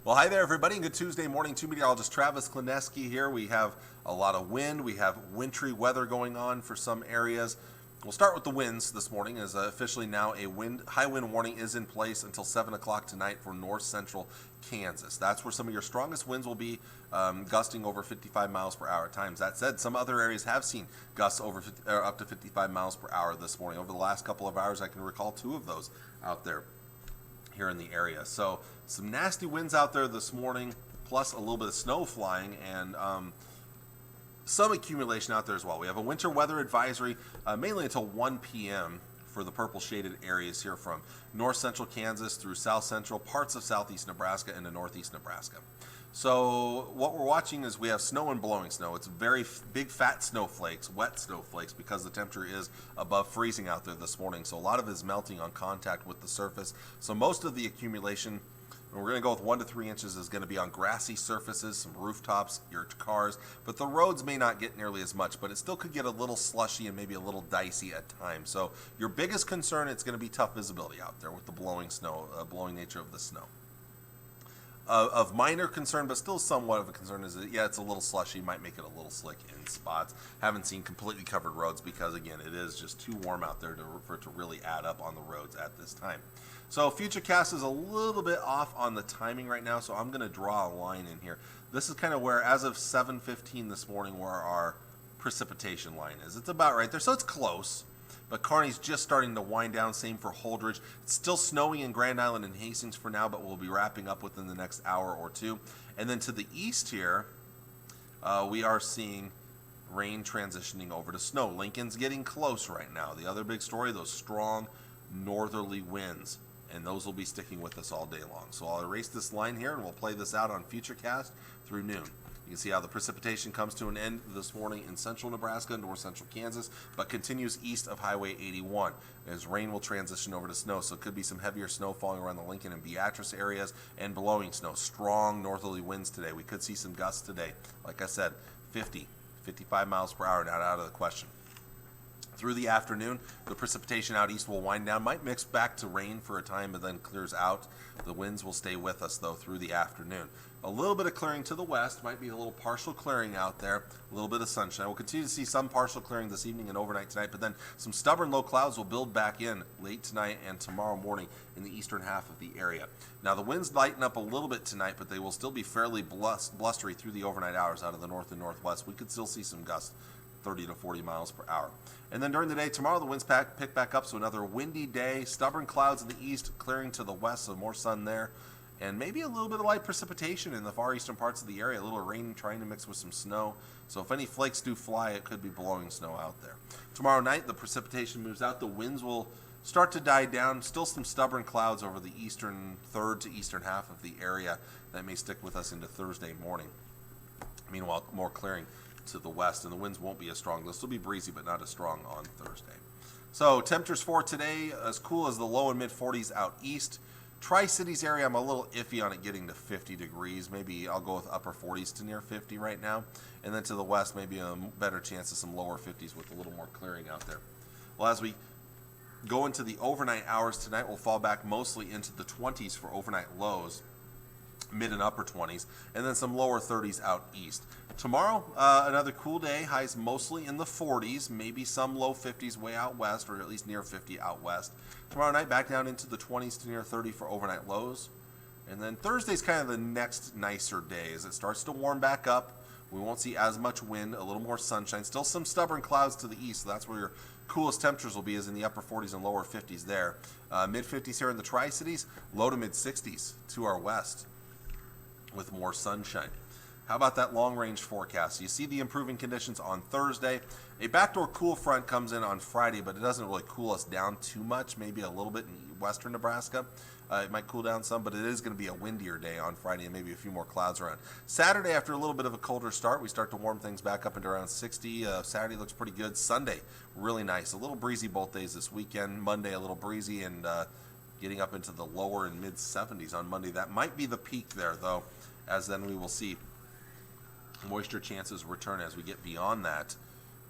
Well, hi there, everybody, and good Tuesday morning to meteorologist Travis Klineski here. We have a lot of wind. We have wintry weather going on for some areas. We'll start with the winds this morning, as officially now a high wind warning is in place until 7 o'clock tonight for north central Kansas. That's where some of your strongest winds will be, gusting over 55 miles per hour at times. That said, some other areas have seen gusts up to 55 miles per hour this morning. Over the last couple of hours, I can recall two of those out there here in the area. So some nasty winds out there this morning, plus a little bit of snow flying and some accumulation out there as well. We have a winter weather advisory mainly until 1 p.m. for the purple shaded areas here from north central Kansas through south central, parts of southeast Nebraska, and to northeast Nebraska. So what we're watching is we have snow and blowing snow. It's very big, fat snowflakes, wet snowflakes, because the temperature is above freezing out there this morning. So a lot of it is melting on contact with the surface. So most of the accumulation, and we're going to go with 1 to 3 inches, is going to be on grassy surfaces, some rooftops, your cars. But the roads may not get nearly as much, but it still could get a little slushy and maybe a little dicey at times. So your biggest concern, it's going to be tough visibility out there with the blowing snow, blowing nature of the snow. Of minor concern, but still somewhat of a concern, is that, yeah, it's a little slushy, might make it a little slick in spots. Haven't seen completely covered roads because, again, it is just too warm out there for it to really add up on the roads at this time. So Futurecast is a little bit off on the timing right now, so I'm going to draw a line in here. This is kind of where, as of 7:15 this morning, where our precipitation line is. It's about right there, so it's close. But Kearney's just starting to wind down. Same for Holdridge. It's still snowing in Grand Island and Hastings for now, but we'll be wrapping up within the next hour or two. And then to the east here, we are seeing rain transitioning over to snow. Lincoln's getting close right now. The other big story, those strong northerly winds, and those will be sticking with us all day long. So I'll erase this line here, and we'll play this out on Futurecast through noon. You can see how the precipitation comes to an end this morning in central Nebraska and north central Kansas, but continues east of Highway 81 as rain will transition over to snow. So it could be some heavier snow falling around the Lincoln and Beatrice areas and blowing snow. Strong northerly winds today. We could see some gusts today. Like I said, 50, 55 miles per hour, not out of the question. Through the afternoon, the precipitation out east will wind down. Might mix back to rain for a time, but then clears out. The winds will stay with us, though, through the afternoon. A little bit of clearing to the west. Might be a little partial clearing out there. A little bit of sunshine. We'll continue to see some partial clearing this evening and overnight tonight, but then some stubborn low clouds will build back in late tonight and tomorrow morning in the eastern half of the area. Now, the winds lighten up a little bit tonight, but they will still be fairly blustery through the overnight hours out of the north and northwest. We could still see some gusts, 30 to 40 miles per hour. And then during the day tomorrow, the winds pick back up, so another windy day. Stubborn clouds in the east, clearing to the west, so more sun there. And maybe a little bit of light precipitation in the far eastern parts of the area. A little rain trying to mix with some snow. So if any flakes do fly, it could be blowing snow out there. Tomorrow night, the precipitation moves out. The winds will start to die down. Still some stubborn clouds over the eastern third to eastern half of the area that may stick with us into Thursday morning. Meanwhile, more clearing to the west, and the winds won't be as strong. They'll still be breezy, but not as strong on Thursday. So temperatures for today, as cool as the low and mid 40s out east. Tri-Cities area, I'm a little iffy on it getting to 50 degrees. Maybe I'll go with upper 40s to near 50 right now. And then to the west, maybe a better chance of some lower 50s with a little more clearing out there. Well, as we go into the overnight hours tonight, we'll fall back mostly into the 20s for overnight lows, mid and upper 20s, and then some lower 30s out east. Tomorrow, another cool day, highs mostly in the 40s, maybe some low 50s way out west, or at least near 50 out west. Tomorrow night, back down into the 20s to near 30 for overnight lows. And then Thursday's kind of the next nicer day as it starts to warm back up. We won't see as much wind, a little more sunshine. Still some stubborn clouds to the east, so that's where your coolest temperatures will be, is in the upper 40s and lower 50s there. Mid 50s here in the Tri-Cities, low to mid 60s to our west with more sunshine. How about that long-range forecast? You see the improving conditions on Thursday. A backdoor cool front comes in on Friday, but it doesn't really cool us down too much, maybe a little bit in western Nebraska. It might cool down some, but it is going to be a windier day on Friday and maybe a few more clouds around. Saturday, after a little bit of a colder start, we start to warm things back up into around 60. Saturday looks pretty good. Sunday, really nice. A little breezy both days this weekend. Monday, a little breezy, and getting up into the lower and mid 70s on Monday. That might be the peak there, though, as then we will see moisture chances return as we get beyond that.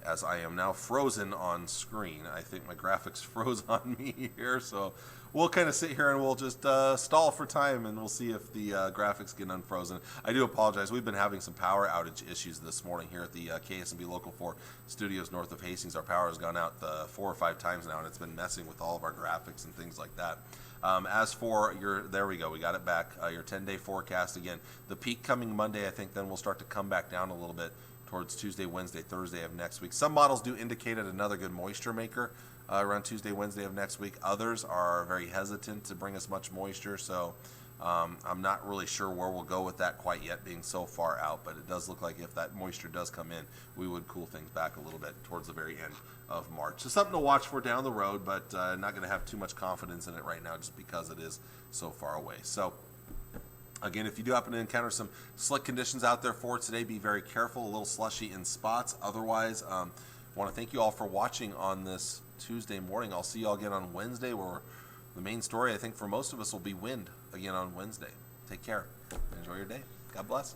As I am now frozen on screen, I think my graphics froze on me here, so we'll kind of sit here and we'll just stall for time, and we'll see if the graphics get unfrozen. I do apologize. We've been having some power outage issues this morning here at the KSMB Local 4 studios north of Hastings. Our power has gone out 4 or 5 times now, and it's been messing with all of our graphics and things like that. As for there we go, we got it back. Your 10-day forecast again. The peak coming Monday, I think. Then we'll start to come back down a little bit towards Tuesday, Wednesday, Thursday of next week. Some models do indicate it another good moisture maker around Tuesday, Wednesday of next week. Others are very hesitant to bring us much moisture, so I'm not really sure where we'll go with that quite yet, being so far out, but it does look like if that moisture does come in, we would cool things back a little bit towards the very end of March. So something to watch for down the road, but not going to have too much confidence in it right now just because it is so far away. So again, if you do happen to encounter some slick conditions out there for today, be very careful. A little slushy in spots. Otherwise, I want to thank you all for watching on this Tuesday morning. I'll see you all again on Wednesday, where the main story, I think, for most of us will be wind again on Wednesday. Take care. Enjoy your day. God bless.